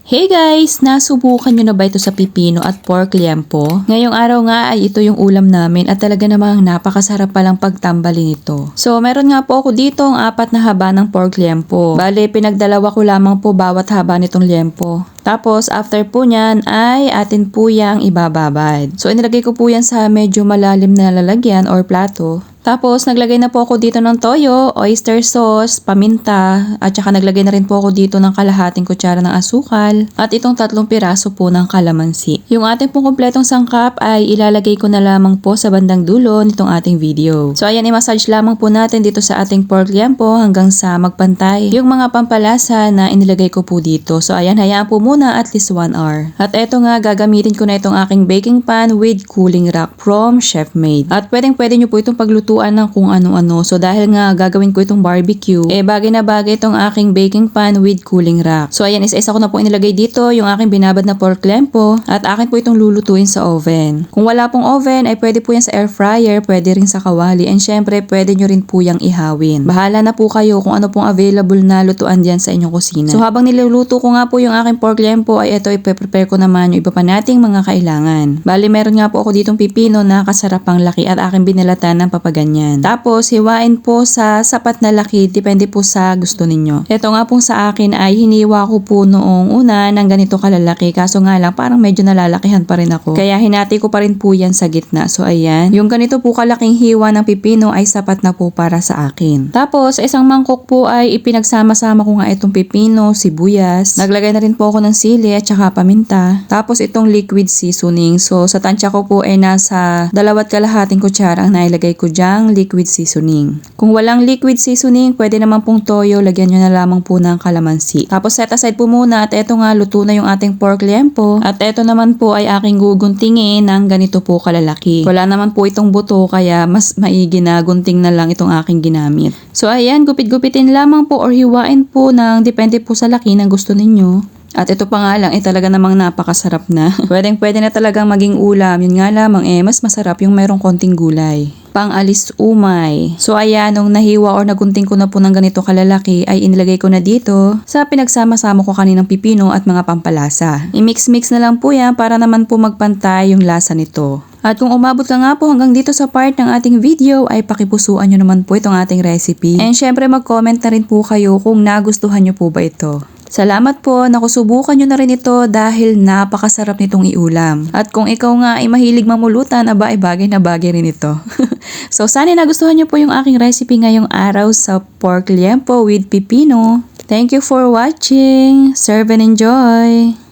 Hey guys! Nasubukan nyo na ba ito sa pipino at pork liempo? Ngayong araw nga ay ito yung ulam namin at talaga namang napakasarap palang pagtambalin ito. So meron nga po ako dito ang 4 na haba ng pork liempo. Bale, pinagdalawa ko lamang po bawat haba nitong liempo. Tapos after po nyan ay atin po yang ibababad. So inilagay ko po yan sa medyo malalim na lalagyan or plato. Tapos naglagay na po ako dito ng toyo, oyster sauce, paminta, at saka naglagay na rin po ako dito ng kalahating kutsara ng asukal at itong 3 piraso po ng kalamansi. Yung ating pong kompletong sangkap ay ilalagay ko na lamang po sa bandang dulo nitong ating video. So ayan, i-massage lamang po natin dito sa ating pork liempo hanggang sa magpantay yung mga pampalasa na inilagay ko po dito. So ayan, hayaan po muna at least 1 hour. At eto nga, gagamitin ko na itong aking baking pan with cooling rack from Chef Made. At pwede nyo po itong paglutuan ng kung ano-ano. So dahil nga gagawin ko itong barbecue, bagay na bagay itong aking baking pan with cooling rack. So ayan, isa-isa ko na po inilagay dito yung aking binabad na pork liempo at akin po itong lulutuin sa oven. Kung wala pong oven ay pwede po yan sa air fryer, pwede rin sa kawali, and syempre pwede nyo rin po yung ihawin. Bahala na po kayo kung ano pong available na lutuan dyan sa inyong kusina. So habang niluluto ko nga po yung aking pork liempo ay ito, ipe-prepare ko naman yung iba pa nating mga kailangan. Bali, meron nga po ako ditong pipino na kasarapang laki at aking binalatan ng papaganyan. Tapos, hiwain po sa sapat na laki, depende po sa gusto ninyo. Ito nga pong sa akin ay hiniwa ko po noong una ng ganito kalalaki, kaso nga lang parang medyo nalalakihan pa rin ako. Kaya hinati ko pa rin po yan sa gitna. So ayan, yung ganito po kalaking hiwa ng pipino ay sapat na po para sa akin. Tapos, isang mangkok po ay ipinagsama-sama ko nga itong pipino, sibuyas. Naglagay na rin po ako ng sili at saka paminta. Tapos itong liquid seasoning. So sa tansya ko po ay nasa 2.5 kutsara ang nailagay ko dyan liquid seasoning. Kung walang liquid seasoning, pwede naman pong toyo, lagyan nyo na lamang po ng kalamansi. Tapos set aside po muna at eto nga, luto na yung ating pork liempo. At eto naman po ay aking guguntingin ng ganito po kalalaki. Wala naman po itong buto kaya mas maigi na gunting na lang itong aking ginamit. So ayan, gupit-gupitin lamang po or hiwain po ng depende po sa laki ng gusto ninyo. At ito pa nga lang, talaga namang napakasarap na. Pwede na talagang maging ulam. Yun nga lamang mas masarap yung mayroong konting gulay. Pang-alis umay. So ayan, nung nahiwa or nagunting ko na po ng ganito kalalaki, ay inilagay ko na dito sa pinagsama-sama ko kaninang pipino at mga pampalasa. I-mix-mix na lang po yan para naman po magpantay yung lasa nito. At kung umabot ka nga po hanggang dito sa part ng ating video, ay pakipusuan nyo naman po itong ating recipe. And syempre mag-comment na rin po kayo kung nagustuhan nyo po ba ito. Salamat po, nakusubukan nyo na rin ito dahil napakasarap nitong iulam. At kung ikaw nga ay mahilig mamulutan, aba ay bagay na bagay rin ito. So sana nagustuhan nyo po yung aking recipe ngayong araw sa pork liempo with pipino. Thank you for watching. Serve and enjoy!